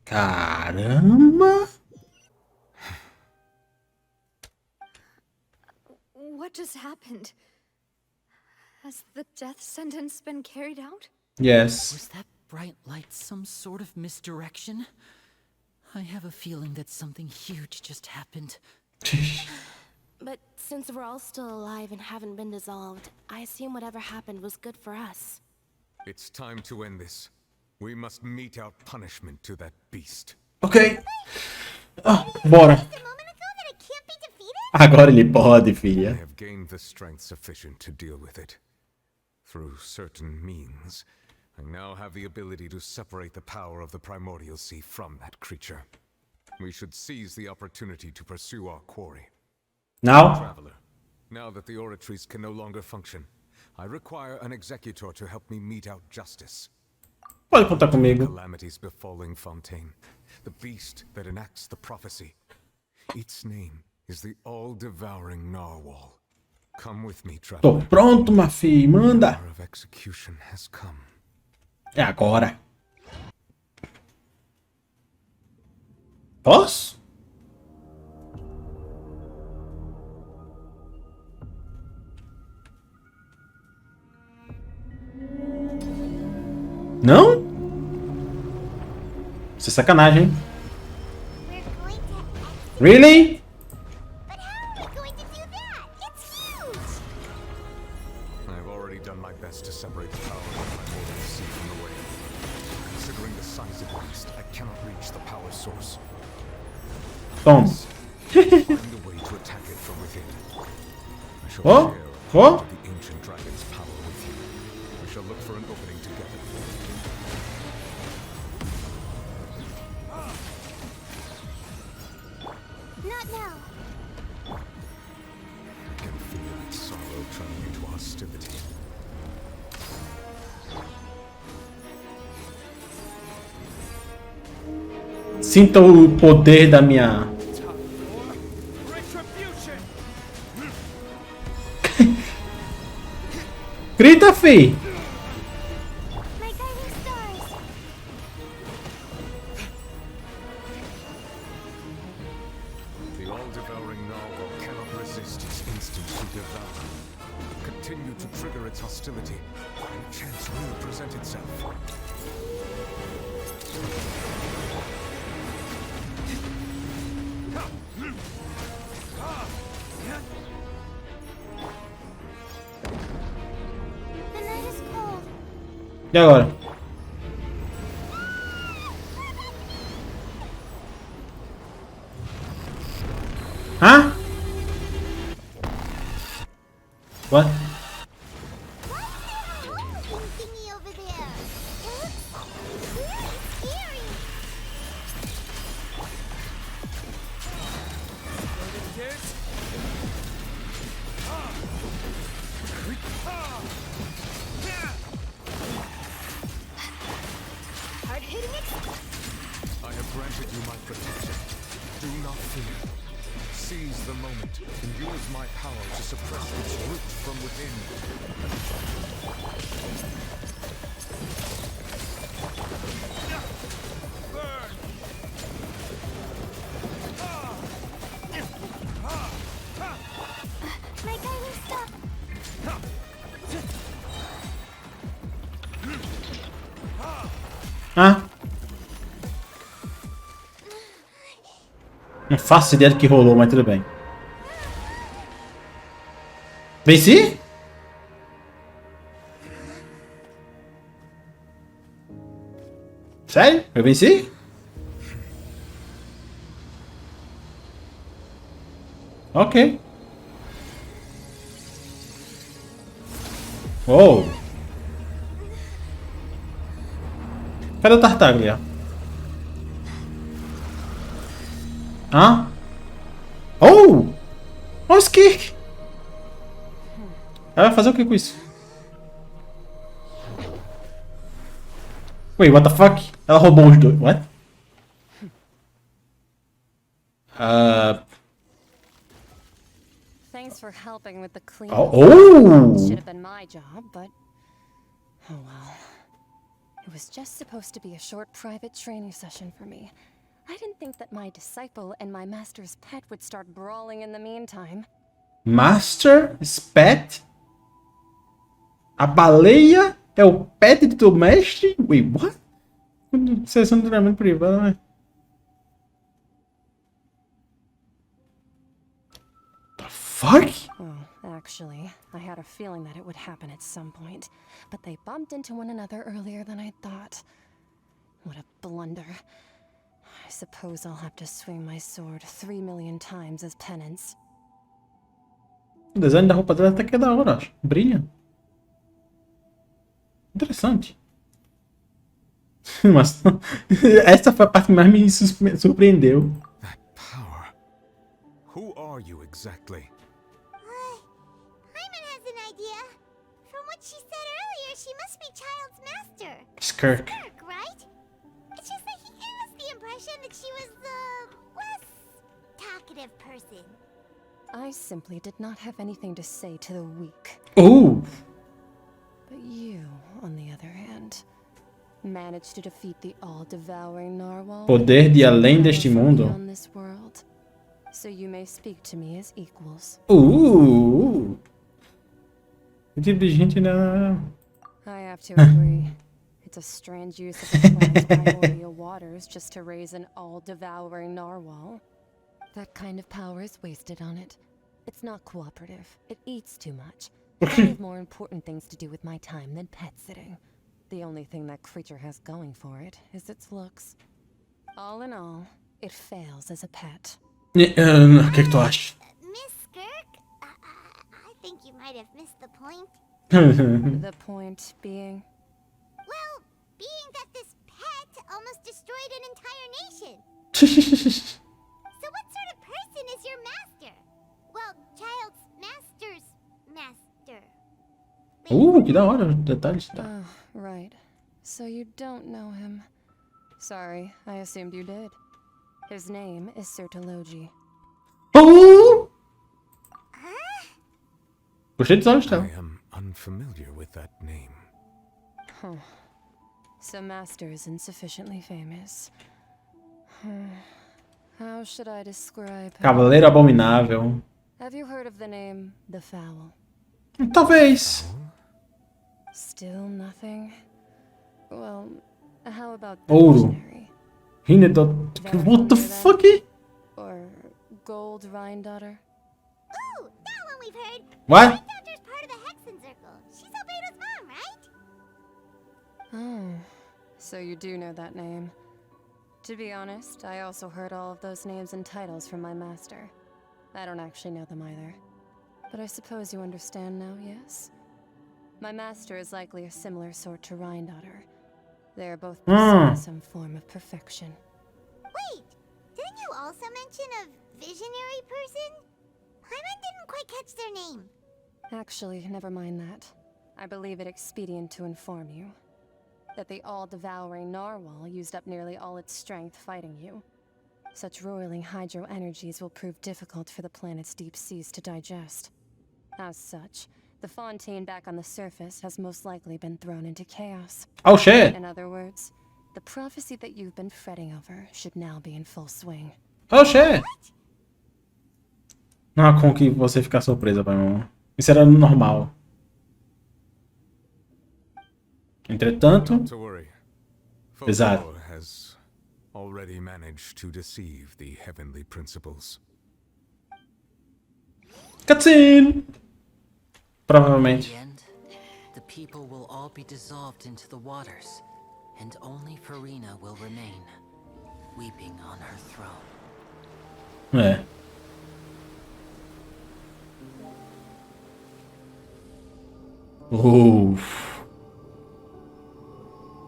Caramba! What just happened? Has the death sentence been carried out? Yes. Was that bright light some sort of misdirection? I have a feeling that something huge just happened. But since we're all still alive and haven't been dissolved, I assume whatever happened was good for us. It's time to end this. We must mete out punishment to that beast. Ok. Bora. Agora ele pode, I filha. have gained the strength sufficient to deal with it. Through certain means, I now have the ability to separate the power of the primordial sea from that creature. We should seize the opportunity to pursue our quarry. Now? Traveler, now that the oratories can no longer function, I require an executor to help me mete out justice. Pode contar comigo. Calamities befalling Fontaine, the beast that enacts the prophecy. Its name is the all-devouring narwhal. Come with me, Tô traveler. pronto, minha filha. Manda. The hour of execution has come. É agora. Posso? Não? Isso é sacanagem, hein? Really? But how are we going to do that? It's huge! I have already done my best to separate the power of the primordial sea from the wave. Considering the size of the beast, I cannot reach the power source. Toma. Find a way to attack it from within. I shall Oh, share a oh. part of the ancient dragon's power with you. We shall look for an opening together. Not now. I can feel its sorrow turning into hostility. Sinta o poder da minha... Grita, fi! My guiding stars. The all-devouring narwhal cannot resist its instinct to devour. Continue to trigger its hostility, and a chance will present itself. The night is cold. E agora? Hã? What? Thingy over there. It looks really scary. Hard hitting it? I have granted you my protection. Do not fear. Seize the moment and use my power to suppress its root from within. My guiding star. Hã? Não faço ideia do que rolou, mas tudo bem. Venci? Sério? Eu venci? Ok. Oh. Cadê o Tartaglia? Hã? Oh! Olha o Skirk! Ela vai fazer o que com isso? Wait, what the fuck? Ela roubou os dois. What? Thanks for helping with the clean. Oh! Should have been my job, but oh well. It was just supposed to be a short private training session for me. I didn't think that my disciple and my master's pet would start brawling in the meantime. Master? Pet? A baleia é o pet do mestre? Wait, what? Sessão de treinamento privado, né? The fuck? Oh, actually, I had a feeling that it would happen at some point, but they bumped into one another earlier than I thought. What a blunder. I suppose I'll have to swing my sword 3 million times as penance. O design da roupa dela até que é da hora, acho. Brilha. Interessante. Mas essa foi a parte que mais me surpreendeu. That power. Who are you exactly? Hyman has an idea. From what she said earlier, she must be Child's master. Skirk. Kirk, right? It's just that he gave us the impression that she was the less talkative person. I simply did not have anything to say to the weak. Oh! But you, on the other hand, managed to defeat the all-devouring narwhal. Poder de além deste mundo. Beyond this world. So you may speak to me as equals. Que tipo de gente, né? I have to agree. It's a strange use of the planet's primordial waters just to raise an all-devouring narwhal. That kind of power is wasted on it. It's not cooperative. It eats too much. I have more important things to do with my time than pet sitting. The only thing that creature has going for it is its looks. All in all, it fails as a pet. O que é que tu acha? Miss Kirk? I think you might have missed the point. The point being... Well, being that this pet almost destroyed an entire nation. So what sort of person is your master? Well, Child's master's master. Que da hora, os detalhes. Oh, right. So you don't know him. Sorry, I assumed you did. His name is Sertologi. Oh! Gostei dos olhos I dela. am unfamiliar with that name. Huh. So Master isn't sufficiently famous. How should I describe him? Cavaleiro Abominável. Have you heard of the name The Fowl? Talvez. Still nothing? Well, how about Ouro. Dictionary? What the fuck? Or Gold Rhine Daughter? Ooh, that one we've heard. What? Doctor's part of the Hexen Circle. She's Albedo's mom, right? Oh, so you do know that name. To be honest, I also heard all of those names and titles from my master. I don't actually know them either. But I suppose you understand now, yes? My master is likely a similar sort to Rhine-Daughter. They are both pursuing some form of perfection. Wait, didn't you also mention a visionary person? Hyman didn't quite catch their name. Actually, never mind that. I believe it expedient to inform you that the all-devouring narwhal used up nearly all its strength fighting you. Such roiling hydro energies will prove difficult for the planet's deep seas to digest. As such, the fontaine back on the surface has most likely been thrown into chaos. Oh shit. In other words, the prophecy that you've been fretting over should now be in full swing. Oh shit. Não há como que você ficar surpresa, pai, irmão. Isso era normal. Entretanto, Not to worry. Exato. Folklore has already managed to deceive the heavenly principles. cutscene. In Provavelmente. the end, the people will all be dissolved into the waters, and only Farina will remain, weeping on her throne. É.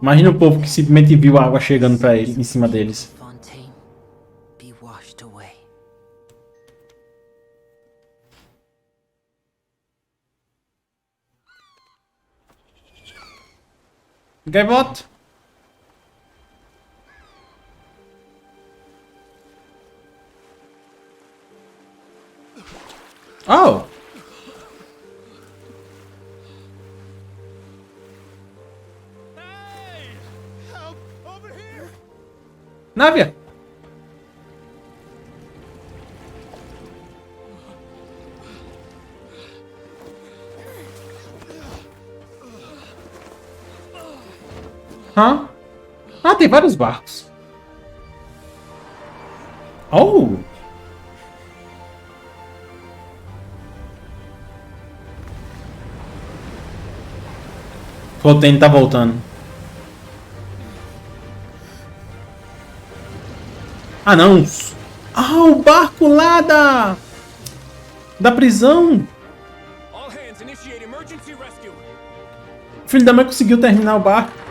Imagina o povo que simplesmente viu a água chegando pra ele, em cima deles. Fontaine, be washed away. Gaivota. Oh! Návia! Hã? Ah, tem vários barcos. Oh! O tá voltando. Ah, não! Ah, o barco lá da prisão! O filho da mãe conseguiu terminar o barco.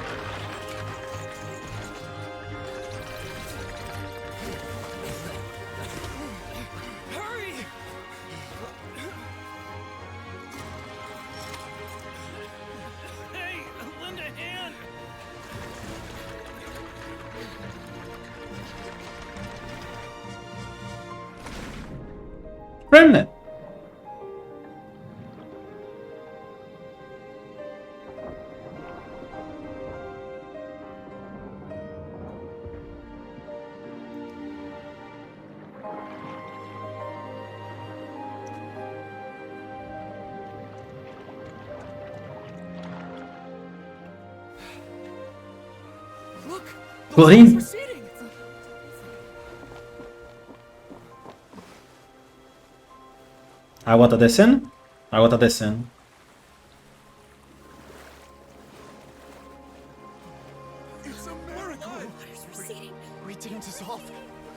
Remnant. Chlorine. A água tá descendo? A água tá descendo. It's a miracle! We didn't dissolve.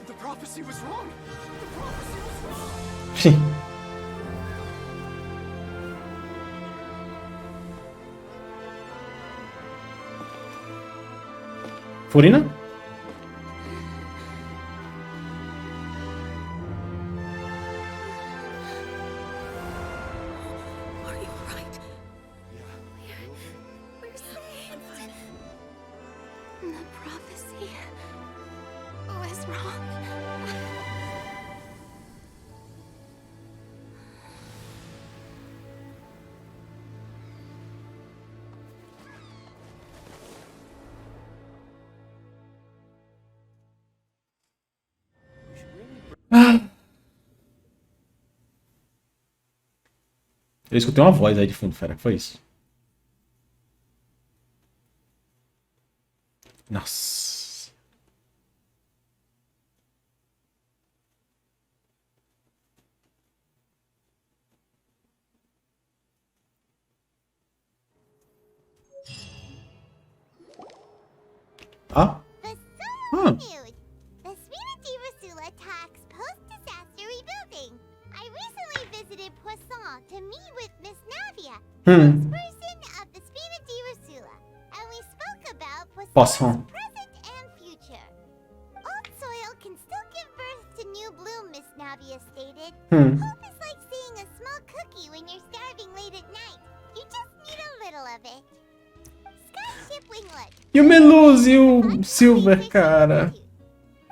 The prophecy was wrong. The prophecy was wrong. Furina? Eu escutei uma voz aí de fundo, fera. Foi isso. Nossa. Ah? Ah. The Spinity Rasula attacks post-disaster rebuilding. I recently visited Poisson to meet with Miss Navia, spokesperson of the Spinity Rasula, and we spoke about Poisson's present and future. Old soil can still give birth to new bloom, Miss Navia stated. Hope is like seeing a small cookie when you're starving late at night. You just need a little of it. Skyship Winglet. E o Meluz e o Silver, cara.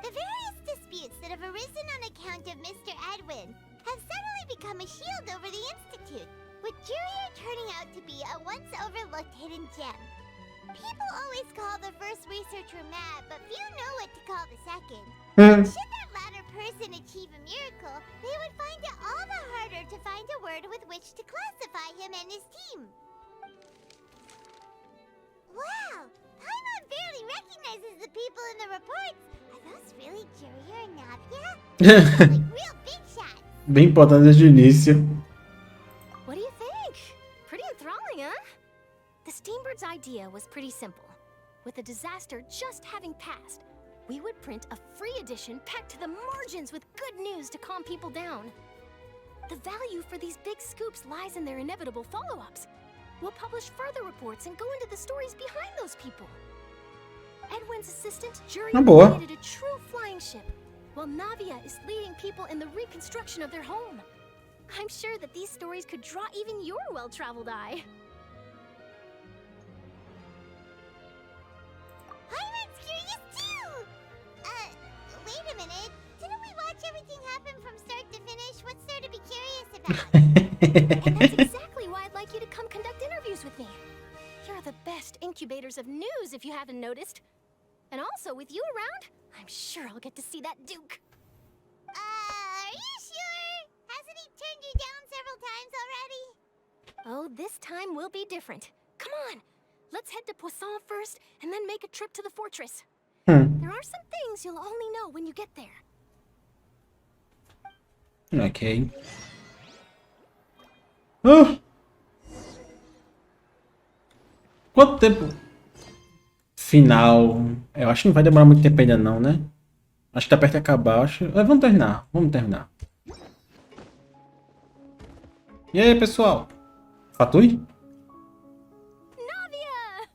The various disputes that have arisen on account of Mr. Edwin have suddenly become a shield over the Institute, with Jurier turning out to be a once overlooked hidden gem. People always call the first researcher mad, but few know what to call the second. Should that latter person achieve a miracle, they would find it all the harder to find a word with which to classify him and his team. Wow! Paimon barely recognizes the people in the reports. Are those really Jurier and Navia? Like real big shots. Bem importante desde o início. What do you think? Pretty enthralling, huh? The Steambird's idea was pretty simple. With the disaster just having passed, we would print a free edition packed to the margins with good news to calm people down. The value for these big scoops lies in their inevitable follow-ups. We'll publish further reports and go into the stories behind those people. Edwin's assistant, Jury, created a true flying ship, while Navia is leading people in the reconstruction of their home. I'm sure that these stories could draw even your well-traveled eye. Paimon's curious too! Wait a minute. Didn't we watch everything happen from start to finish? What's there to be curious about? And that's exactly why I'd like you to come conduct interviews with me. You're the best incubators of news, if you haven't noticed. And also, with you around, I'm sure I'll get to see that Duke. Are you sure? Hasn't he turned you down several times already? Oh, this time will be different. Come on, let's head to Poisson first, and then make a trip to the fortress. There are some things you'll only know when you get there. Ok. Ah! Quanto tempo? Final. Eu acho que não vai demorar muito tempo ainda não, né? Acho que tá perto de acabar. Vamos terminar. Vamos terminar. E aí, pessoal? Fatui? Navia!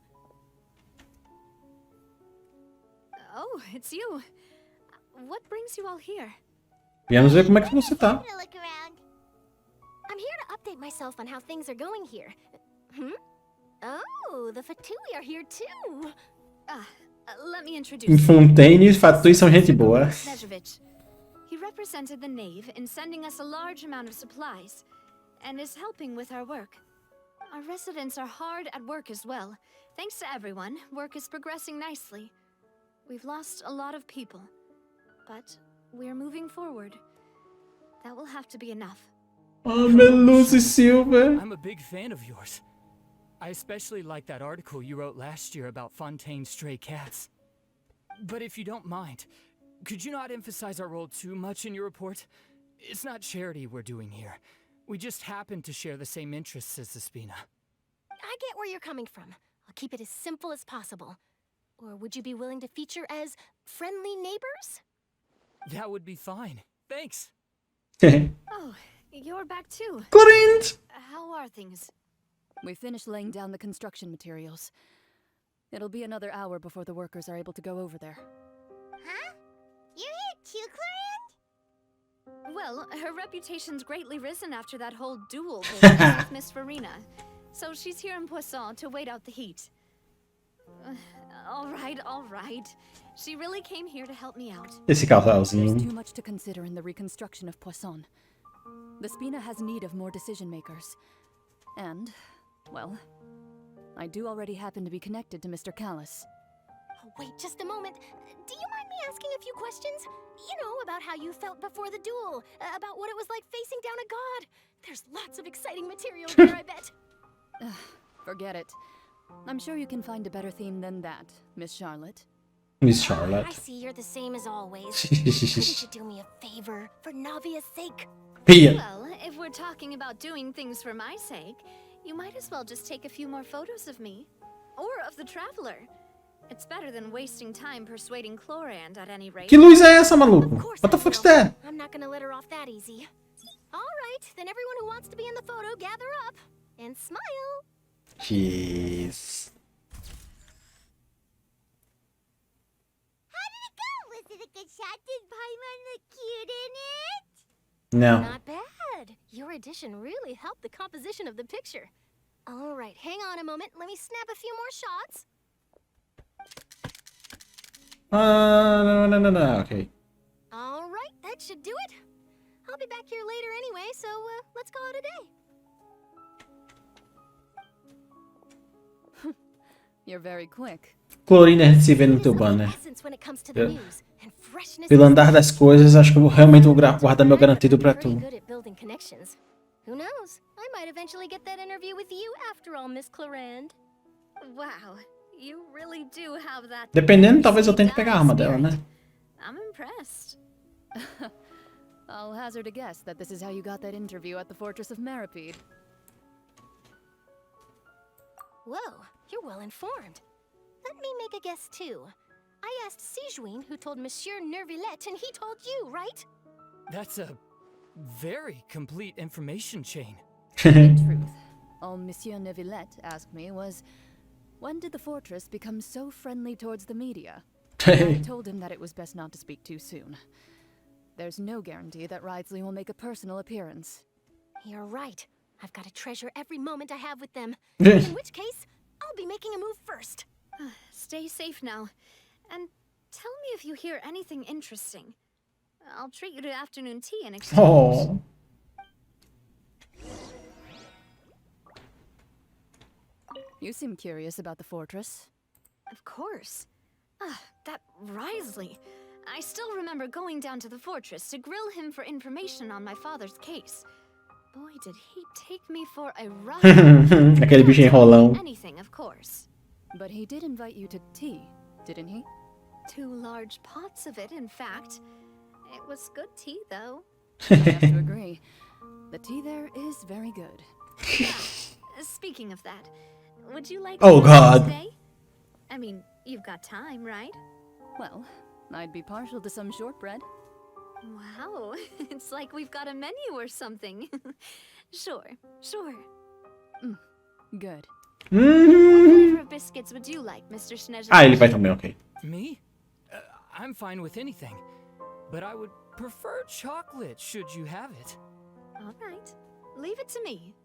Oh, it's you. What brings you all here? Viemos ver como é que você tá. I'm gonna look around. I'm here to update myself on how things are going here. Oh, the Fatui are here too. Let me introduce Em Fontaine, Fatui são gente boa. Snežević. He represented the Knave in sending us a large amount of supplies, and is helping with our work. Our residents are hard at work as well. Thanks to everyone, work is progressing nicely. We've lost a lot of people, but we're moving forward. That will have to be enough. Oh, Melusi Silva. I'm a big fan of yours. I especially like that article you wrote last year about Fontaine's stray cats. But if you don't mind, could you not emphasize our role too much in your report? It's not charity we're doing here. We just happen to share the same interests as the Spina. I get where you're coming from. I'll keep it as simple as possible. Or would you be willing to feature as friendly neighbors? That would be fine. Thanks. Oh, you're back too. Corinth! How are things? We finished laying down the construction materials. It'll be another hour before the workers are able to go over there. Huh? You're here too, Clorinde? Well, her reputation's greatly risen after that whole duel with Miss Farina. So she's here in Poisson to wait out the heat. All right. She really came here to help me out. Esse There's casalzinho. too much to consider in the reconstruction of Poisson. The Spina has need of more decision makers. And, well, I do already happen to be connected to Mr. Callis. Oh, wait just a moment. Do you mind me asking a few questions? You know, about how you felt before the duel, about what it was like facing down a god. There's lots of exciting material here, I bet. Forget it. I'm sure you can find a better theme than that, Miss Charlotte. Miss I Charlotte. see you're the same as always. Couldn't you do me a favor, for Navia's sake? Pia. Well, if we're talking about doing things for my sake, you might as well just take a few more photos of me. Or of the Traveler. It's better than wasting time persuading Clorinde at any rate. Que luz é essa, maluco? Of course What the I fuck's will. that? I'm not gonna let her off that easy. All right, then everyone who wants to be in the photo, gather up. And smile. Jeez. How did it go? Was it a good shot? Did Paimon look cute in it? Não. Not bad. Your addition really helped the composition of the picture. All right, hang on a moment. Let me snap a few more shots. No. Ok. All right, that should do it. I'll be back here later anyway, so let's call it a day. You're very quick. Clorinde, a gente se vê no teu banner. Essence when it comes to the news, and freshness Pelo is andar das coisas, acho que eu realmente vou guardar meu garantido pra tu. pretty good at building connections. Who knows? I might eventually get that interview with you after all, Miss Clorinde. Wow, you really do have that. Dependendo, talvez eu tente pegar a arma dela, né? I'm impressed. I'll hazard a guess that this is how you got that interview at the Fortress of Meripede. Whoa, you're well informed. Let me make a guess too. I asked Sijuin, who told Monsieur Nervillette, and he told you, right? That's a very complete information chain. In truth, all Monsieur Neuvillette asked me was, when did the fortress become so friendly towards the media? I told him that it was best not to speak too soon. There's no guarantee that Ridsley will make a personal appearance. You're right. I've got to treasure every moment I have with them. In which case, I'll be making a move first. Stay safe now. And tell me if you hear anything interesting. I'll treat you to afternoon tea in exchange. Oh. You seem curious about the fortress. Of course. That Risley. I still remember going down to the fortress to grill him for information on my father's case. Boy, did he take me for a ride. Aquele bicho enrolão. Anything, of course. But he did invite you to tea, didn't he? 2 large pots of it, in fact. It was good tea, though. I have to agree. The tea there is very good. Speaking of that, would you like Oh, to God. stay? I mean, you've got time, right? Well, I'd be partial to some shortbread. Wow, it's like we've got a menu or something. Sure. Good. What flavor of biscuits would you like, Mr. Snezher? Ah, ele vai também, ok. Me? I'm fine with anything. But I would prefer chocolate, should you have it. All right, leave it to me.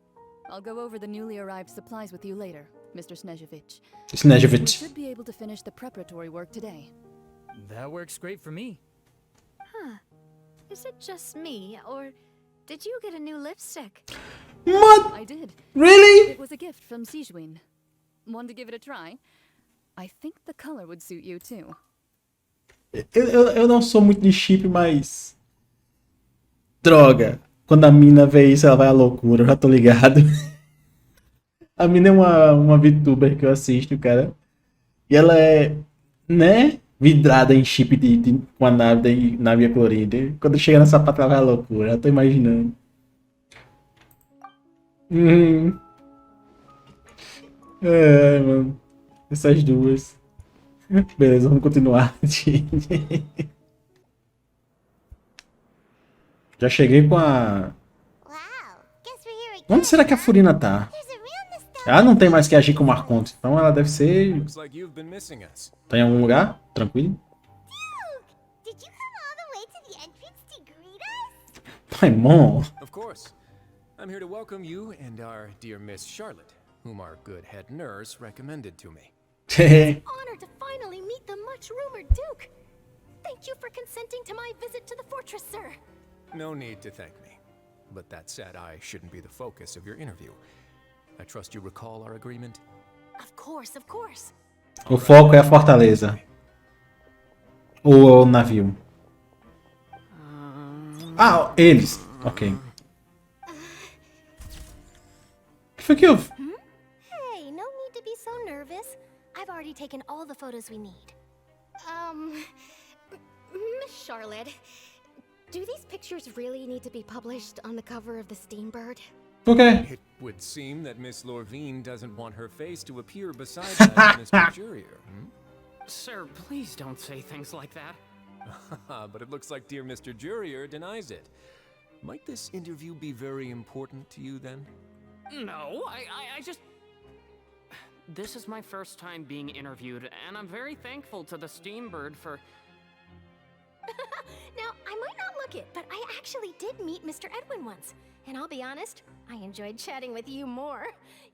I'll go over the newly arrived supplies with you later, Mr. Snezhevich. We Snezhevich. should be able to finish the preparatory work today. That works great for me. Huh. Is it just me, or did you get a new lipstick? What? I did. Really? It was a gift from Sijwin. Want to give it a try? I think the color would suit you too. Eu não sou muito de chip, mas... Droga. Quando a mina vê isso, ela vai à loucura, eu já tô ligado. A mina é uma VTuber que eu assisto, cara. E ela é, né, vidrada em chip com a nave colorida. Quando chega nessa parte, ela vai à loucura, já tô imaginando. Mano. Essas duas. Beleza, vamos continuar. Já cheguei com a... Onde será que a Furina tá? Ela não tem mais que agir como Arconte, então ela deve ser... Tá em algum lugar? Tranquilo? Paimon. Of course. I'm here to welcome you and our dear Miss Charlotte, whom our good head nurse recommended to me. Honored to finally meet the much-rumored Duke. Thank you for consenting to my visit to the fortress, sir. No need to thank me. But that said, I shouldn't be the focus of your interview. I trust you recall our agreement? Of course, of course. O foco é a fortaleza. Ou o navio. Ah, eles. Ok. O que foi que houve? Hey, no need to be so nervous. I've already taken all the photos we need. Miss Charlotte, do these pictures really need to be published on the cover of the Steambird? Por quê? It would seem that Miss Lorvine doesn't want her face to appear beside that of Mr. Jurier. Sir, please don't say things like that. But it looks like dear Mr. Jurier denies it. Might this interview be very important to you then? No, I just... This is my first time being interviewed, and I'm very thankful to the Steambird for... Now, I might not look it, but I actually did meet Mr. Edwin once. And I'll be honest, I enjoyed chatting with you more.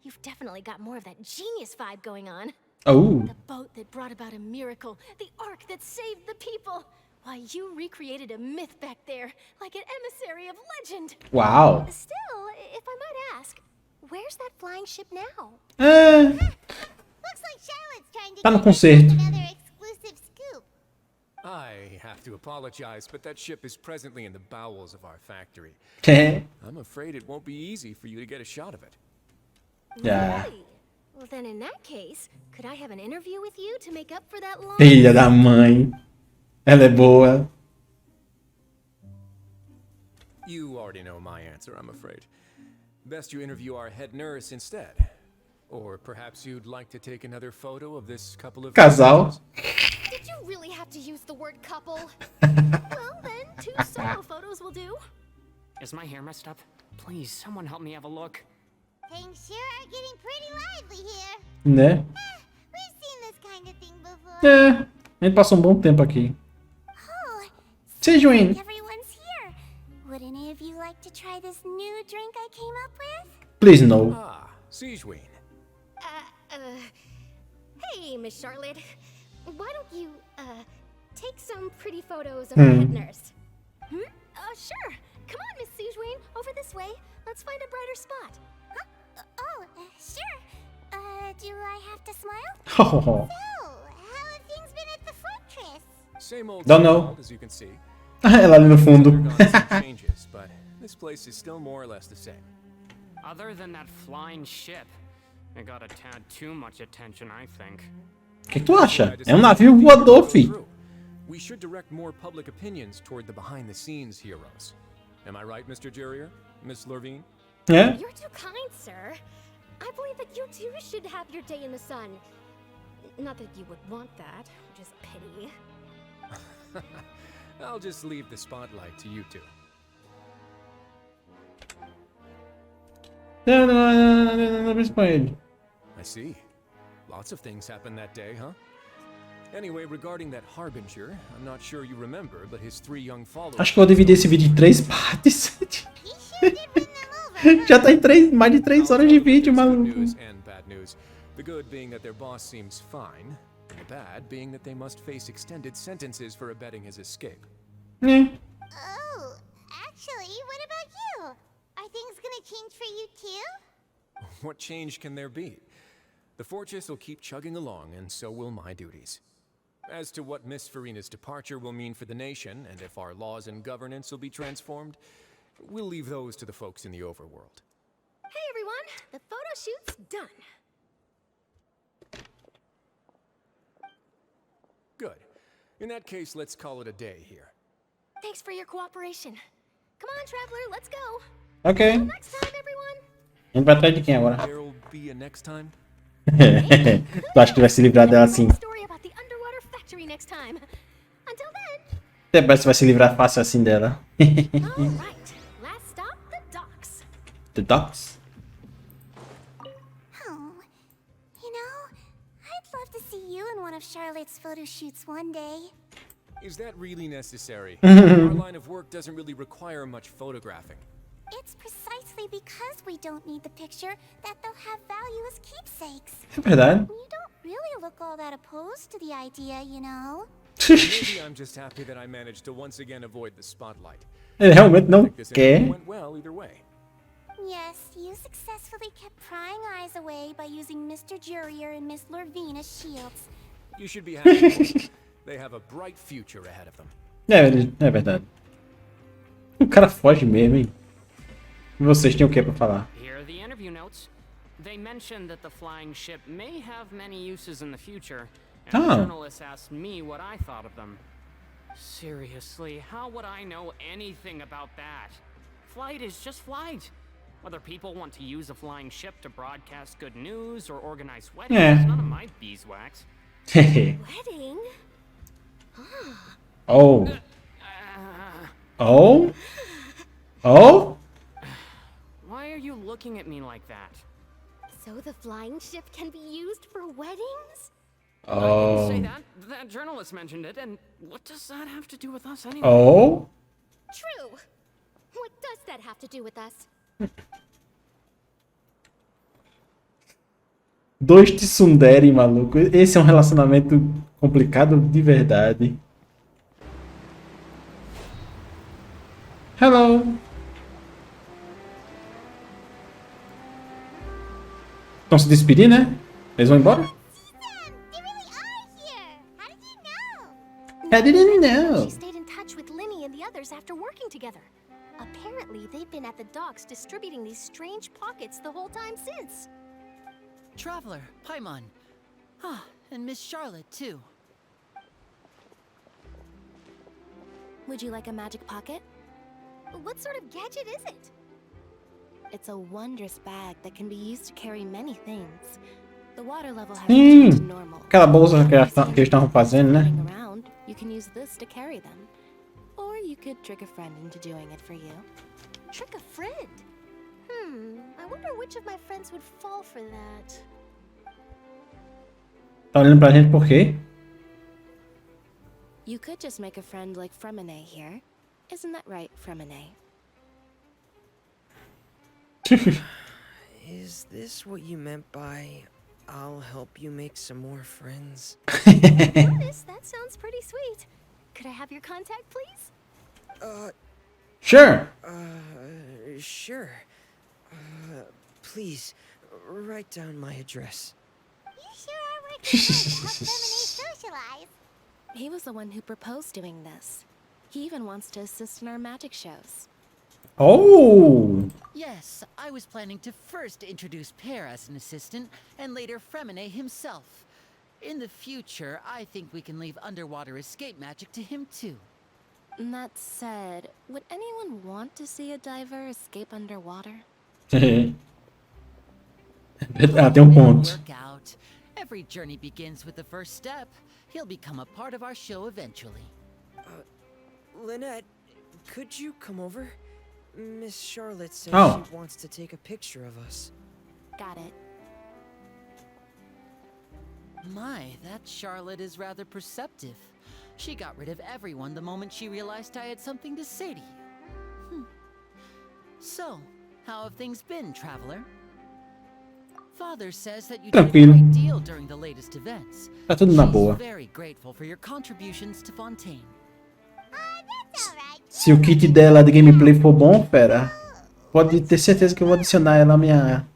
You've definitely got more of that genius vibe going on. Oh. The boat that brought about a miracle, the ark that saved the people. Why, you recreated a myth back there, like an emissary of legend. Wow. Still, if I might ask, where's that flying ship now? Looks like Charlotte's trying to Tá no get us concerto. another exclusive scoop. I have to apologize, but that ship is presently in the bowels of our factory. I'm afraid it won't be easy for you to get a shot of it. Yeah. Really? Well, then in that case, could I have an interview with you to make up for that long... Filha da mãe. Ela é boa. You already know my answer, I'm afraid. Best you interview our head nurse instead. Or perhaps you'd like to take another photo of this couple of... Casal. Did you really have to use the word couple? Well, then, 2 solo photos will do. Is my hair messed up? Please, someone help me have a look. Things sure are getting pretty lively here. Né? We've seen this kind of thing before. É. A gente passou um bom tempo aqui. Oh, Sijwin. everyone's here. Would any of you like to try this new drink I came up with? Please no. Ah, Sijwin. Hey, Miss Charlotte. Why don't you, take some pretty photos of our head nurse? Sure. Come on, Miss Sijwin. Over this way. Let's find a brighter spot. Sure. Do I have to smile? Oh. So, how have things been at the Same old Don't know. as you can see. Ela ali no fundo. Undergone some changes, but this place is still more or less the same. Other than that flying ship, it got a tad too much attention, I think. O que tu acha? É um navio voador, fi. We should direct more public opinions toward the behind-the-scenes heroes. Am I right, Mr. Jurier? Miss Lurvine? É? You're too kind, sir. I believe that you too should have your day in the sun. Not that you would want that, just pity. I'll just leave the spotlight to you two. Não, pra ele. I see. Lots of things happened that day, huh? Anyway, regarding that Harbinger, I'm not sure you remember, but his 3 young followers... Acho que eu vou dividir esse vídeo em 3 partes. Já tá em mais de 3 horas de vídeo, maluco. The good being that their boss seems fine, and the bad being that they must face extended sentences for abetting his escape. Oh, actually, what about you? Are things gonna change for you too? What change can there be? The fortress will keep chugging along, and so will my duties. As to what Miss Farina's departure will mean for the nation, and if our laws and governance will be transformed, we'll leave those to the folks in the overworld. Hey everyone, the photo shoot's done. Good. In that case, let's call it a day here. Thanks for your cooperation. Come on, traveler, let's go. Ok. Until next time, everyone. A gente vai atrás de quem agora? There'll be a next time? Tu acha que vai se livrar dela assim? Story about the underwater factory next time. Until then. Até parece que vai se livrar fácil assim dela. All right. Last stop, the docks. The docks? Oh, you know, I'd love to see you in one of Charlotte's photo shoots one day. Is that really necessary? Our line of work doesn't really require much photographing. It's precisely because we don't need the picture that they'll have value as keepsakes. É verdade. You don't really look all that opposed to the idea, you know. Maybe I'm just happy that I managed to once again avoid the spotlight. Ele realmente não This quer. went well either way. Yes, you successfully kept prying eyes away by using Mr. Jurier and Miss Lurvine as shields. You should be happy. They have a bright future ahead of them. É verdade. O cara foge mesmo, hein? E vocês têm o que pra falar? Here are the interview notes. They mentioned that the flying ship may have many uses in the future, and the journalist asked me what I thought of them. Seriously, how would I know anything about that? Flight is just flight. Whether people want to use a flying ship to broadcast good news or organize weddings is none of my beeswax. Wedding? Oh. Oh? Oh? Why are you looking at me like that? So the flying ship can be used for weddings? I didn't say that. That journalist mentioned it, and what does that have to do with us anyway? Oh? True. What does that have to do with us? Dois tsundere, maluco. Esse é um relacionamento complicado de verdade. Hello. Estão se despedindo, né? Eles vão embora? They really are here. How did you know? I didn't know. She stayed in touch with Linny and the others after working together. Apparently, they've been at the docks distributing these strange pockets the whole time since. Traveler, Paimon. Ah, and Miss Charlotte, too. Would you like a magic pocket? What sort of gadget is it? It's a wondrous bag that can be used to carry many things. The water level has returned to normal. Aquela bolsa que eles estavam fazendo, né? Around, you can use this to carry them. Or you could trick a friend into doing it for you. Trick a friend? I wonder which of my friends would fall for that. Tá olhando pra gente por quê? You could just make a friend like Fremine here. Isn't that right, Fremine? Is this what you meant by, I'll help you make some more friends? Honest, that sounds pretty sweet. Could I have your contact, please? Sure. Sure. Please, write down my address. You sure are working hard to help Lemonade socialize. He was the one who proposed doing this. He even wants to assist in our magic shows. Oh! Yes, I was planning to first introduce Pear as an assistant, and later Fremine himself. In the future, I think we can leave underwater escape magic to him too. That said, would anyone want to see a diver escape underwater? Tem ponto. Work out. Every journey begins with the first step. He'll become a part of our show eventually. Lynette, could you come over? Miss Charlotte says she wants to take a picture of us. Got it. My, that Charlotte is rather perceptive. She got rid of everyone the moment she realized I had something to say to you. So, how have things been, traveler? Father says that you did a great deal during the latest events. Tá tudo na boa. She's very grateful for your contributions to Fontaine. Se o kit dela de gameplay for bom, fera, pode ter certeza que eu vou adicionar ela à minha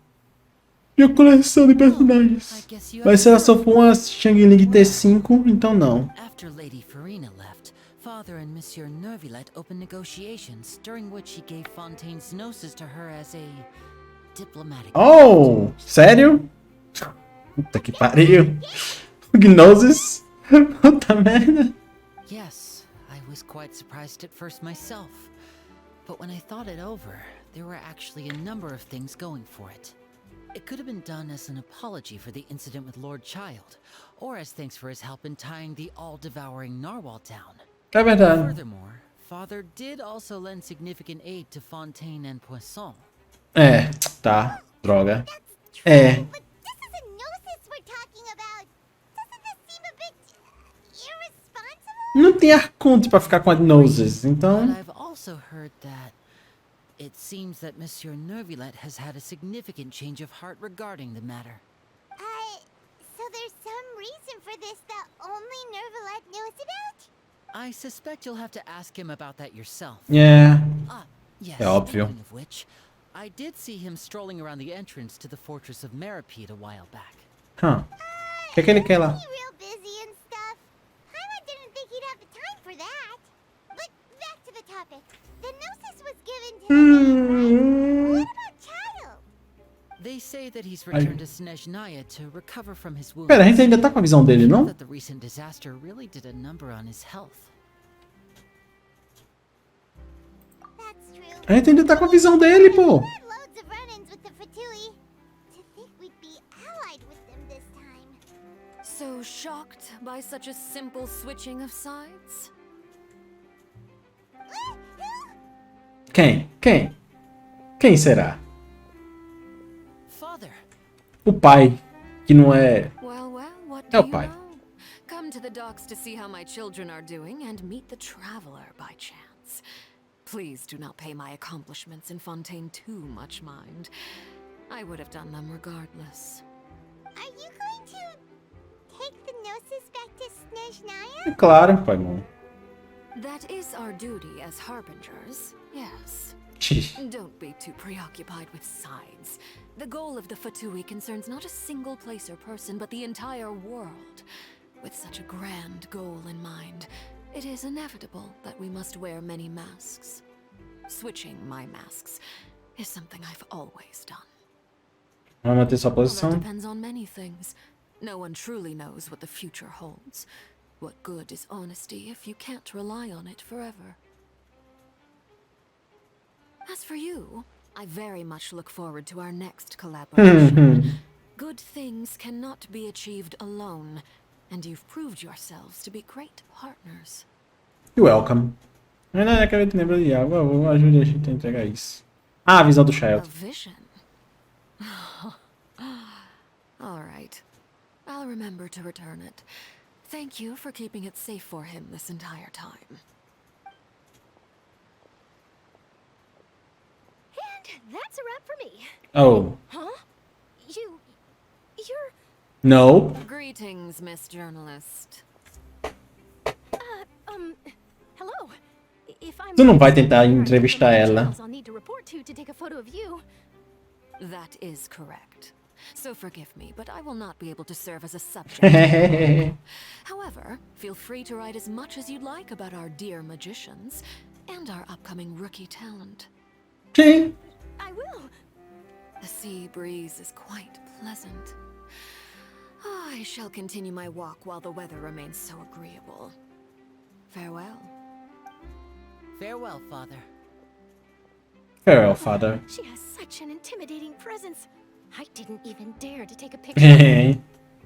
coleção de personagens. Mas se ela só for uma Shangling T5, então não. After Lady Farina left, Father and Monsieur Nervilet opened negotiations, during which he gave Fontaine's gnosis to her as a diplomatic. Oh, sério? Puta que pariu. Gnosis? Puta merda. Yes, I was quite surprised at first myself. But when I thought it over, there were actually a number of things going for it. It could have been done as an apology for the incident with Lord Child, or as thanks for his help in tying the all-devouring narwhal down. É verdade. Furthermore, Father did also lend significant aid to Fontaine and Poisson. É, tá. Droga. É. But this is a gnosis we're talking about. Doesn't this seem a bit irresponsible? Não tem arconte pra ficar com a Gnosis, então... But I've also heard that it seems that Monsieur Nervilet has had a significant change of heart regarding the matter. So there's some reason for this that only Nervilet knows about? I suspect you'll have to ask him about that yourself. Yeah. Yes, É óbvio. speaking of which, I did see him strolling around the entrance to the fortress of Meripede a while back. O que é que ele quer lá? Real busy and stuff. Paimon didn't think he'd have the time for that. But back to the topic. The gnosis was given to the right? What about Child? They say that he's returned to Snezhnaya to recover from his wounds. Pera, a gente ainda tá com a visão dele, não? That the recent disaster really did a number on his health. That's true. A gente ainda tá com a visão dele, pô. We had loads of run-ins with the Fatui. To think we'd be allied with them this time. So shocked by such a simple switching of sides? Quem? Quem será? Father. O pai, que não é... Well, what É do o you pai. know? Come to the docks to see how my children are doing and meet the traveler by chance. Please do not pay my accomplishments in Fontaine too much mind. I would have done them regardless. Are you going to take the gnosis back to Snezhnaya? Claro, Paimon. That is our duty as harbingers, yes. Don't be too preoccupied with sides. The goal of the Fatui concerns not a single place or person, but the entire world. With such a grand goal in mind, it is inevitable that we must wear many masks. Switching my masks is something I've always done. Vai manter sua Well, that posição. depends on many things. No one truly knows what the future holds. What good is honesty if you can't rely on it forever? As for you, I very much look forward to our next collaboration. Good things cannot be achieved alone, and you've proved yourselves to be great partners. You're welcome. Não é que eu te lembro de água, eu ajude a gente a entregar isso. Ah, a visão do A Child. vision. All right. I'll remember to return it. Thank you for keeping it safe for him this entire time. And that's a wrap for me. Oh. Huh? You're... No. Greetings, Miss Journalist. Hello. If I'm Tu não vai tentar entrevistar ela. I'll need to report to take a photo of you. That is correct. so forgive me, but I will not be able to serve as a subject. However, feel free to write as much as you'd like about our dear magicians and our upcoming rookie talent. Sim. I will. The sea breeze is quite pleasant. I shall continue my walk while the weather remains so agreeable. Farewell. Farewell, Father. Farewell, Father. She has such an intimidating presence. I didn't even dare to take a picture.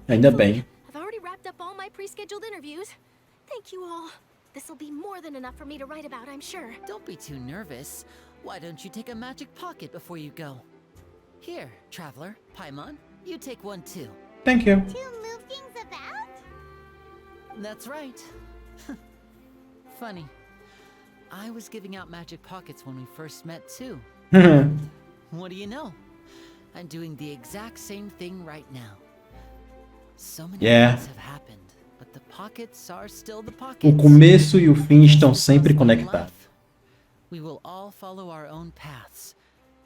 Ainda bem. I've already wrapped up all my pre-scheduled interviews. Thank you all. This will be more than enough for me to write about, I'm sure. Don't be too nervous. Why don't you take a magic pocket before you go? Here, traveler, Paimon, you take one too. Thank you. To move things about? That's right. Funny. I was giving out magic pockets when we first met too. What do you know? I'm doing the exact same thing right now. So many things have happened, but the pockets are still the pockets. O começo e o fim estão sempre conectados. We will all follow our own paths,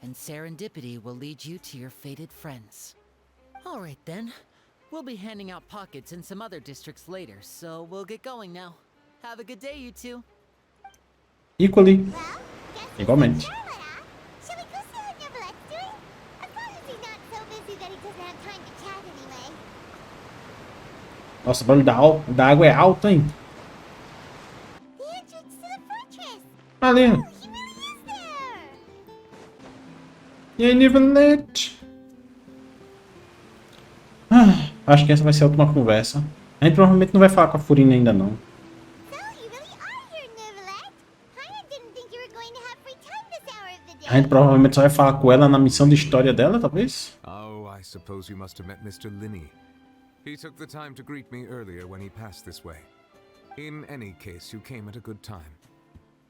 and serendipity will lead you to your fated friends. All right then. We'll be handing out pockets in some other districts later, so we'll get going now. Have a good day, you two. Equally. Igualmente. Shall we go see how Neverlette's doing? Of course he's not so busy that he doesn't have time to chat anyway. Nossa, o barulho da água é alto, hein? The entrance to the fortress. Ali. Oh, he really is there. E aí, Neverlette? Acho que essa vai ser a última conversa. A gente provavelmente não vai falar com a Furina ainda não. A gente provavelmente só vai falar com ela na missão de história dela, talvez? Oh, I suppose you must have met Mr. Linney. He took the time to greet me earlier when he passed this way. In any case, you came at a good time.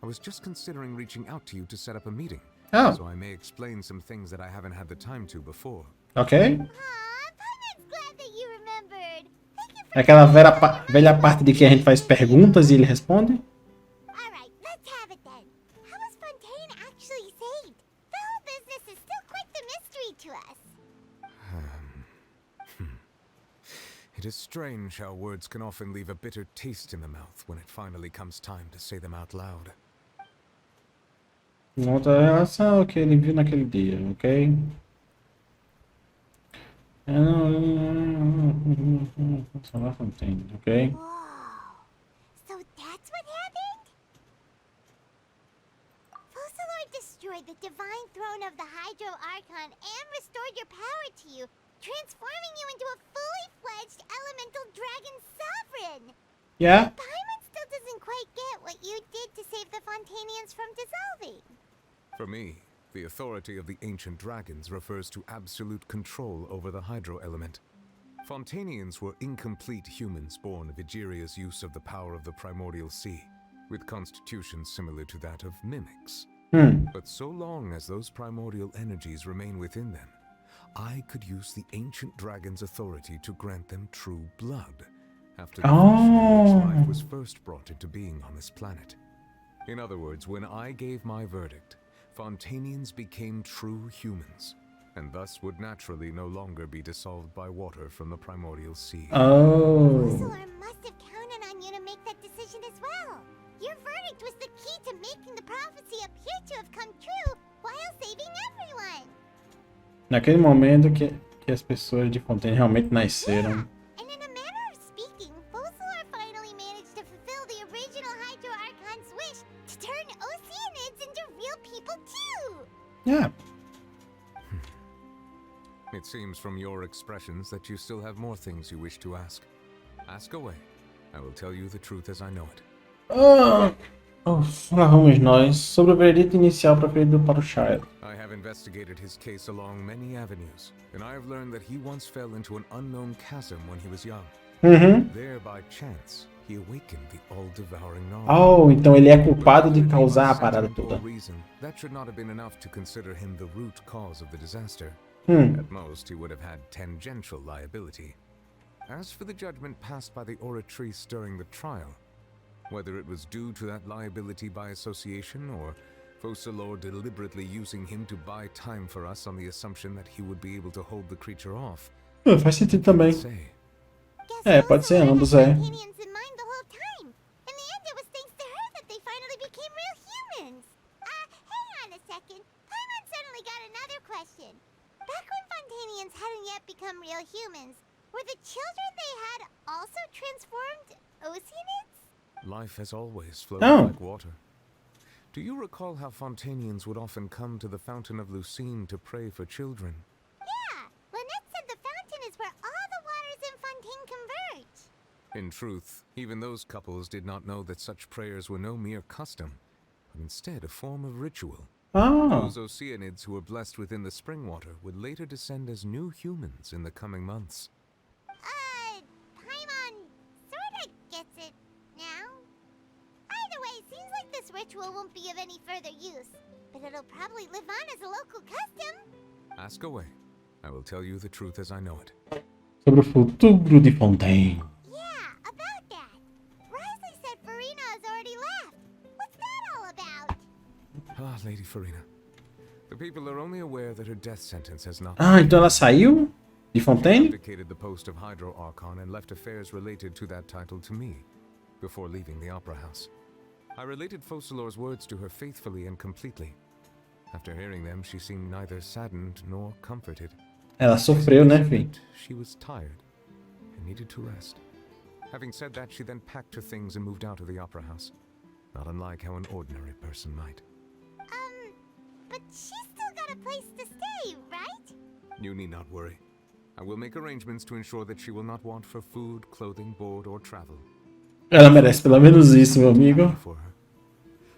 I was just considering reaching out to you to set up a meeting. Oh. So I may explain some things that I haven't had the time to before. Ok. É aquela velha parte de que a gente faz perguntas e ele responde? Alright, let's have it then. How was Fontaine actually saved? The whole business is still quite the mystery to us. It is strange how words can often leave a bitter taste in the mouth when it finally comes time to say them out loud. Outra relação que ele viu naquele dia, ok? Salvar Fontaine, ok? Whoa. So that's what happened? Fusillor destroyed the divine throne of the Hydro Archon and restored your power to you, transforming you into a fully fledged elemental dragon sovereign. Yeah. Paimon still doesn't quite get what you did to save the Fontanians from dissolving. For me, the authority of the ancient dragons refers to absolute control over the hydro element. Fontanians were incomplete humans born of Egeria's use of the power of the primordial sea, with constitutions similar to that of mimics. But so long as those primordial energies remain within them, I could use the ancient dragon's authority to grant them true blood, after the fashion in which life was first brought into being on this planet. In other words, when I gave my verdict, Fontanians became true humans, and thus would naturally no longer be dissolved by water from the primordial sea. Fusillor must have counted on you to make that decision as well. Your verdict was the key to making the prophecy appear to have come true while saving everyone. Naquele momento que as pessoas de Fontaine realmente nasceram. And in a manner of speaking, Fusillor finally managed to fulfill the original Hydro Archon's wish to turn Oceanids into real people too. Yeah. It seems from your expressions that you still have more things you wish to ask. Ask away. I will tell you the truth as I know it. Lá vamos nós. Sobre o veredito inicial preferido para o Child. I have investigated his case along many avenues, and I have learned that he once fell into an unknown chasm when he was young. There, by chance, he awakened the all-devouring Narwhal. Então ele é culpado de causar a parada toda. That should not have been enough to consider him the root cause of the disaster. At most, he would have had tangential liability. As for the judgment passed by the oratrice during the trial, whether it was due to that liability by association or Focalor deliberately using him to buy time for us on the assumption that he would be able to hold the creature off. Faz sentido também. É, pode ser ambos, é. Life has always flowed like water. Do you recall how Fontanians would often come to the Fountain of Lucine to pray for children? Yeah, Lynette said the fountain is where all the waters in Fontaine converge. In truth, even those couples did not know that such prayers were no mere custom, but instead a form of ritual. Those Oceanids who were blessed within the spring water would later descend as new humans in the coming months. Paimon sorta gets it now. Either way, seems like this ritual won't be of any further use, but it'll probably live on as a local custom. Ask away. I will tell you the truth as I know it. Sobre o futuro de Fontaine. Yeah, about that. Risley said Farina has already left. What's that all about? Ah, Lady Farina. The people are only aware that her death sentence has not... Então ela saiu de Fontaine? She abdicated the post of Hydro Archon and left affairs related to that title to me, before leaving the Opera House. I related Focalor's words to her faithfully and completely. After hearing them, she seemed neither saddened nor comforted. Ela sofreu, né, filho? She was tired and needed to rest. Having said that, she then packed her things and moved out of the Opera House, not unlike how an ordinary person might. But she's still got a place to stay, right? You need not worry. I will make arrangements to ensure that she will not want for food, clothing, board, or travel. Ela merece pelo menos isso, meu amigo.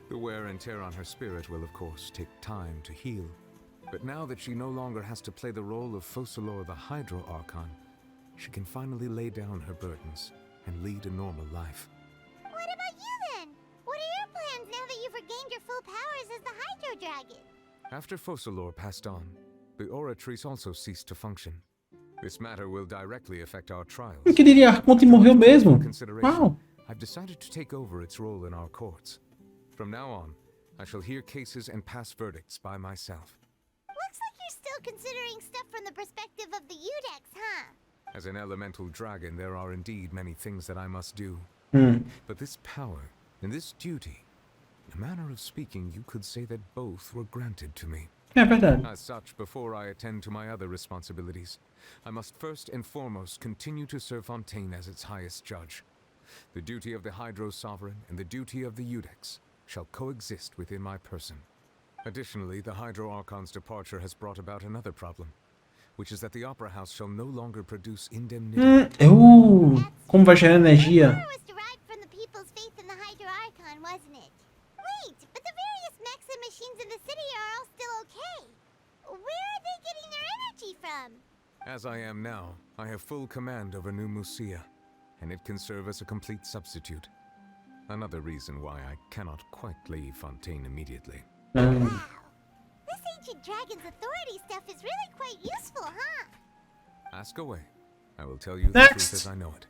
The wear and tear on her spirit will, of course, take time to heal. But now that she no longer has to play the role of Focalor the Hydro Archon, she can finally lay down her burdens and lead a normal life. What about you then? What are your plans now that you've regained your full powers as the Hydro Dragon? After Focalor passed on, the Oratrice also ceased to function. This matter will directly affect our trials. Eu queria Arconte morreu mesmo. Wow. I've decided to take over its role in our courts. From now on, I shall hear cases and pass verdicts by myself. Looks like you're still considering stuff from the perspective of the Udex, huh? As an elemental dragon, there are indeed many things that I must do. But this power and this duty, in a manner of speaking, you could say that both were granted to me. É verdade. As such, before I attend to my other responsibilities, I must first and foremost continue to serve Fontaine as its highest judge. The duty of the Hydro Sovereign and the duty of the Udex shall coexist within my person. Additionally, the Hydro Archon's departure has brought about another problem, which is that the Opera House shall no longer produce indemnity. Como vai gerar energia? Power was derived from the people's faith in the Hydro Archon, wasn't it? Wait, but the various mechs and machines in the city are all still okay. Where are they getting their energy from? As I am now, I have full command over New Musia, and it can serve as a complete substitute. Another reason why I cannot quite leave Fontaine immediately. Wow. This ancient dragon's authority stuff is really quite useful, huh? Ask away. I will tell you the truth as I know it.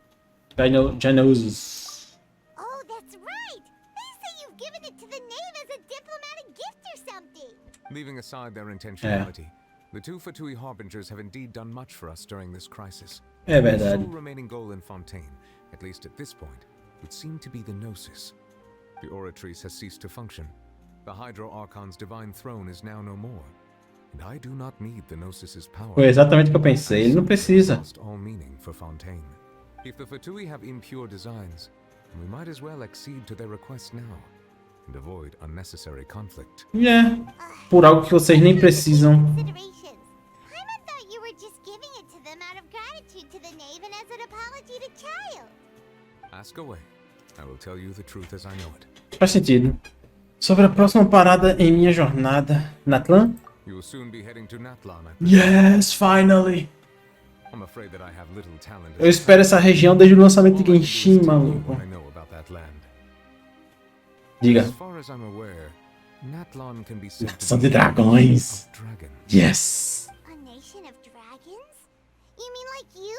Janoses. Oh, that's right! They say you've given it to the knave as a diplomatic gift or something! Leaving aside their intentionality, the two Fatui Harbingers have indeed done much for us during this crisis. É The verdade. sole remaining goal in Fontaine, at least at this point, would seem to be the Gnosis. The Oratrice has ceased to function. The Hydro Archon's divine throne is now no more, and I do not need the Gnosis's power. Foi exatamente o que eu pensei. Ele não precisa. Lost all meaning for Fontaine. If the Fatui have impure designs, we might as well accede to their request now and avoid unnecessary conflict. Por algo que vocês nem precisam. Considerations. Paimon thought you were just giving it to them out of gratitude to the knave and as an apology to Child. Ask away. I will tell you the truth as I know it. Faz sentido. Sobre a próxima parada em minha jornada. Natlan? You will soon be heading to Natlan, I presume. Yes, finally. I'm afraid that I have little talent. Eu espero essa região desde o lançamento de Genshin, maluco. I know about that land. Diga. As far as I'm aware, Natlan can be said Nação to de be dragões. of dragons. Yes. A nation of dragons? You mean like you?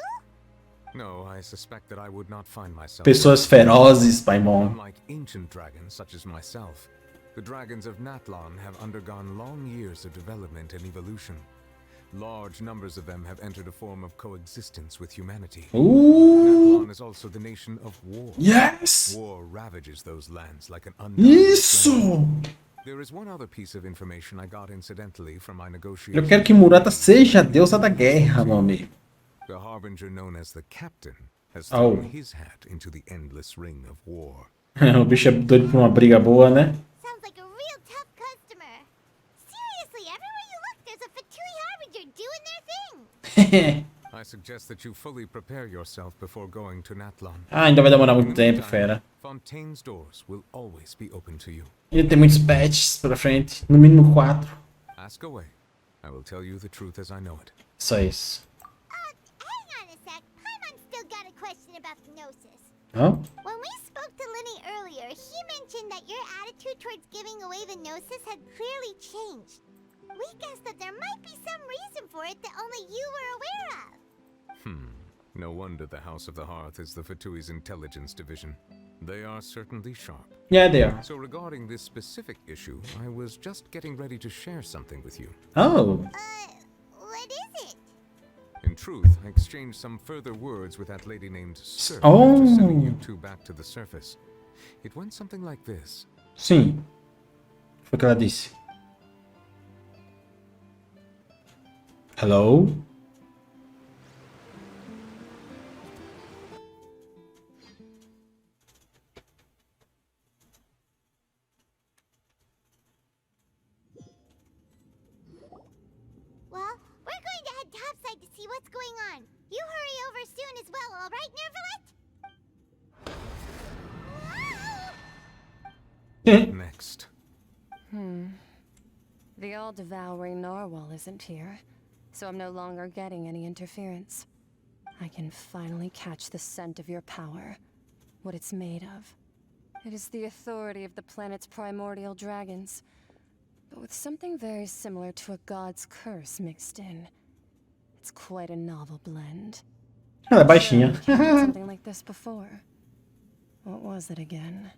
No, I suspect that I would not find myself. Pessoas ferozes, Paimon. Unlike ancient dragons such as myself, The dragons of Natlan have undergone long years of development and evolution. Large numbers of them have entered a form of coexistence with humanity. Ooh. Natlan is also the nation of war. Yes! War ravages those lands like an undying flame. There is one other piece of information I got incidentally from my negotiations. Eu quero que Murata seja a deusa da guerra, meu amigo. The harbinger known as the Captain has thrown his hat into the endless ring of war. O bicho é doido por uma briga boa, né? Sounds like a real tough customer. Seriously, everywhere you look, there's a Fatui harbinger doing their thing. I suggest that you fully prepare yourself before going to Natlan. Ainda vai demorar muito tempo, fera. Fontaine's doors will always be open to you. Ele tem muitos patches pela frente, no mínimo 4. Ask away. I will tell you the truth as I know it. Só isso. Hang on a sec. Paimon still got a question about the Gnosis. Hã? When we spoke to Linny earlier, he mentioned that your attitude towards giving away the Gnosis had clearly changed. We guessed that there might be some reason for it that only you were aware of. No wonder the House of the Hearth is the Fatui's intelligence division. They are certainly sharp. Yeah, they are. So regarding this specific issue, I was just getting ready to share something with you. Oh. What is it? In truth, I exchanged some further words with that lady named Sir Oh. after sending you two back to the surface. It went something like this. Sim. Foi o que ela disse. Hello? Well, we're going to head topside to see what's going on. You hurry over soon as well, all right, Nervalet? Next. The all-devouring narwhal isn't here, so I'm no longer getting any interference. I can finally catch the scent of your power, what it's made of. It is the authority of the planet's primordial dragons, but with something very similar to a god's curse mixed in. It's quite a novel blend. Ela é baixinha. I've encountered something like this before. What was it again?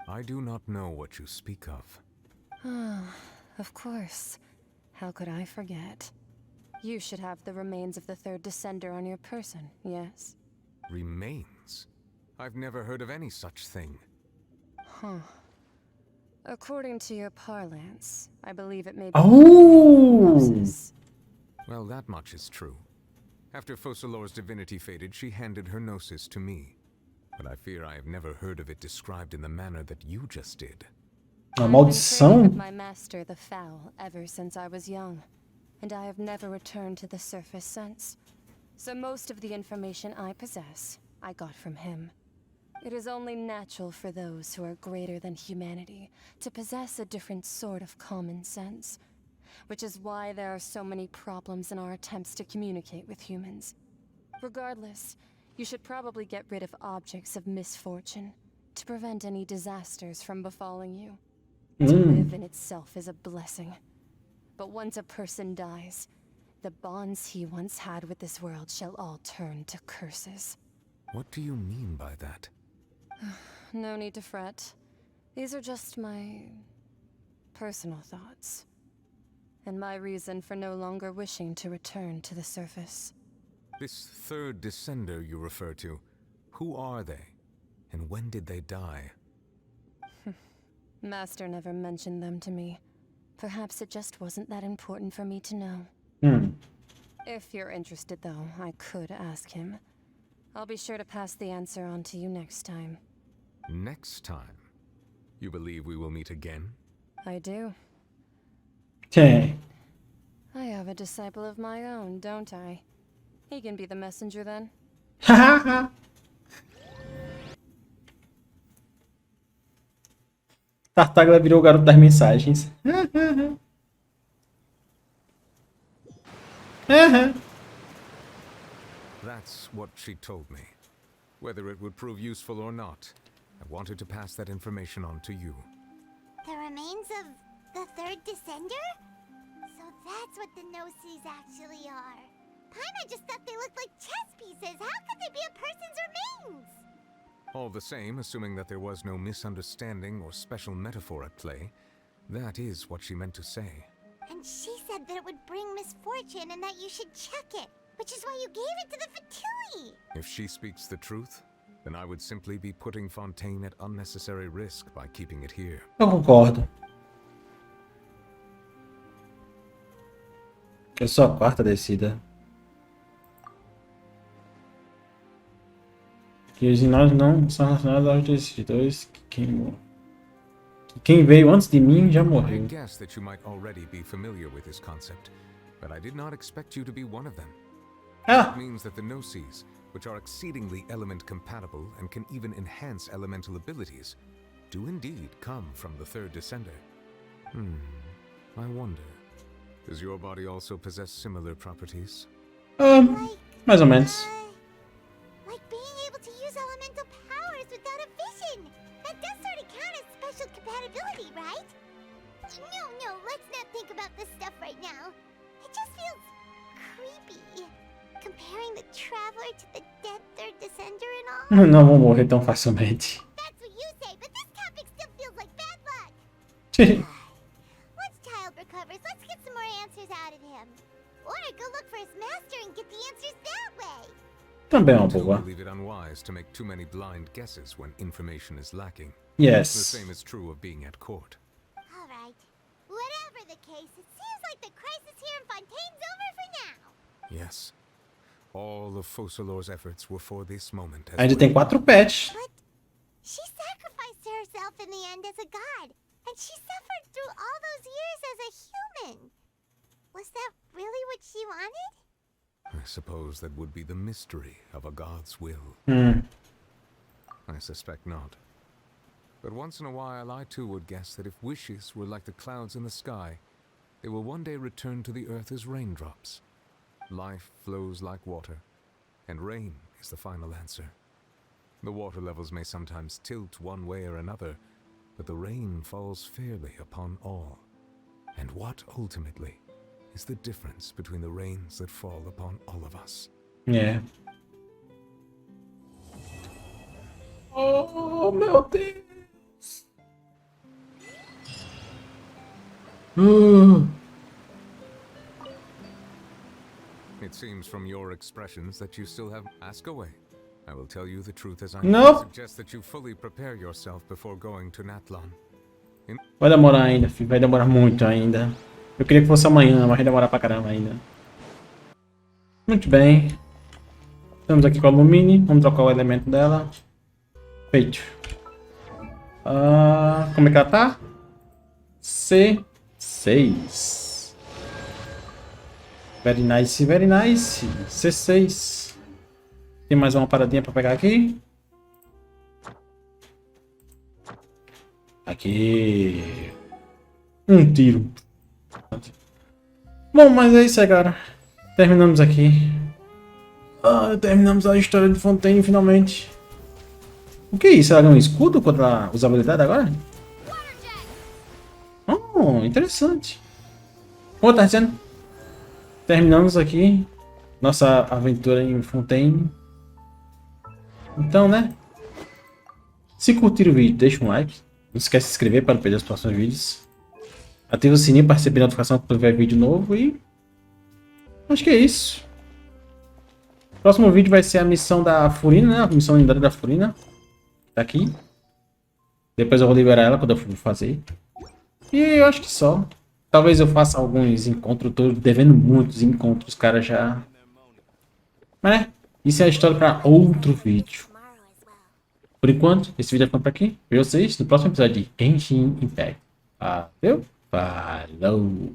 I do not know what you speak of. Of course. How could I forget? You should have the remains of the third descender on your person, yes? Remains? I've never heard of any such thing. According to your parlance, I believe it may be Oh! Gnosis. Well, that much is true. After Focalor's divinity faded, she handed her gnosis to me. But I fear I have never heard of it described in the manner that you just did. A I've been training maldição? with my master, the Foul, ever since I was young, and I have never returned to the surface since. So most of the information I possess, I got from him. It is only natural for those who are greater than humanity to possess a different sort of common sense, which is why there are so many problems in our attempts to communicate with humans. Regardless, you should probably get rid of objects of misfortune to prevent any disasters from befalling you. To live in itself is a blessing. But once a person dies, the bonds he once had with this world shall all turn to curses. What do you mean by that? No need to fret. These are just my personal thoughts. And my reason for no longer wishing to return to the surface. This third descender you refer to, who are they? And when did they die? Master never mentioned them to me. Perhaps it just wasn't that important for me to know. If you're interested, though, I could ask him. I'll be sure to pass the answer on to you next time. Next time? You believe we will meet again? I do. Okay. I have a disciple of my own, don't I? He can be the messenger then. Tartágua virou o garoto das mensagens. That's what she told me. Whether it would prove useful or not, I wanted to pass that information on to you. The remains of the third descender? So that's what the Gnosis actually are. Paimon just thought they looked like chess pieces. How could they be a person's remains? All the same, assuming that there was no misunderstanding or special metaphor at play, that is what she meant to say. And she said that it would bring misfortune and that you should check it, which is why you gave it to the Fatui. If she speaks the truth, then I would simply be putting Fontaine at unnecessary risk by keeping it here. Eu concordo. Eu sou a quarta descida. Que os nós não são relacionados aos decidores. Quem veio antes de mim já morreu. I guess that you might already be familiar with this concept, but I did not expect you to be one of them. Ah. It means that the Gnosis, which are exceedingly element compatible and can even enhance elemental abilities, do indeed come from the third descender. I wonder, does your body also possess similar properties? Mais ou menos. Like being able to use elemental powers without a vision. That does sort of count as special compatibility, right? No, let's not think about this stuff right now. It just feels creepy. Comparing the Traveler to the dead third descender and all. Não vou morrer tão facilmente. That's what you say, but this topic still feels like bad luck. Once Child recovers, let's get some more answers out of him. Or go look for his master and get the answers that way. Também é uma I boa. believe it unwise to make too many blind guesses when information is lacking. Yes. The same is true of being at court. All right. Whatever the case, it seems like the crisis here in Fontaine's over for now. Yes. All of Focalor's efforts were for this moment. Ainda tem 4 pets. But she sacrificed herself in the end as a god, and she suffered through all those years as a human. Was that really what she wanted? I suppose that would be the mystery of a god's will. I suspect not. But once in a while, I too would guess that if wishes were like the clouds in the sky, they will one day return to the earth as raindrops. Life flows like water, and rain is the final answer. The water levels may sometimes tilt one way or another, but the rain falls fairly upon all. And what ultimately is the difference between the rains that fall upon all of us? É. Oh, meu Deus. It seems from your expressions that you still have... Ask away. I will tell you the truth as I suggest that you fully prepare yourself before going to Natlan. Vai demorar ainda, filho. Vai demorar muito ainda. Eu queria que fosse amanhã, mas vai demorar pra caramba ainda. Muito bem. Estamos aqui com a Lumine. Vamos trocar o elemento dela. Feito. Como é que ela tá? C6. Very nice, very nice. C6. Tem mais uma paradinha pra pegar aqui. Aqui. Um tiro. Bom, mas é isso aí, cara. Terminamos aqui. Terminamos a história de Fontaine, finalmente. O que é isso? Ela ganha um escudo quando ela usa a habilidade agora? Oh, interessante. Como tá dizendo? Terminamos aqui nossa aventura em Fontaine. Então, né? Se curtir o vídeo, deixa um like. Não esquece de se inscrever para não perder os próximos vídeos. Ativa o sininho para receber notificação quando tiver vídeo novo e... acho que é isso. O próximo vídeo vai ser a missão da Furina, né? A missão lendária da Furina. Tá aqui. Depois eu vou liberar ela quando eu for fazer. E eu acho que só. Talvez eu faça alguns encontros. Eu tô devendo muitos encontros, cara, já. Mas, né? Isso é a história para outro vídeo. Por enquanto, esse vídeo vai ficar por aqui. Vejo vocês no próximo episódio de Genshin Impact. Valeu! Falou!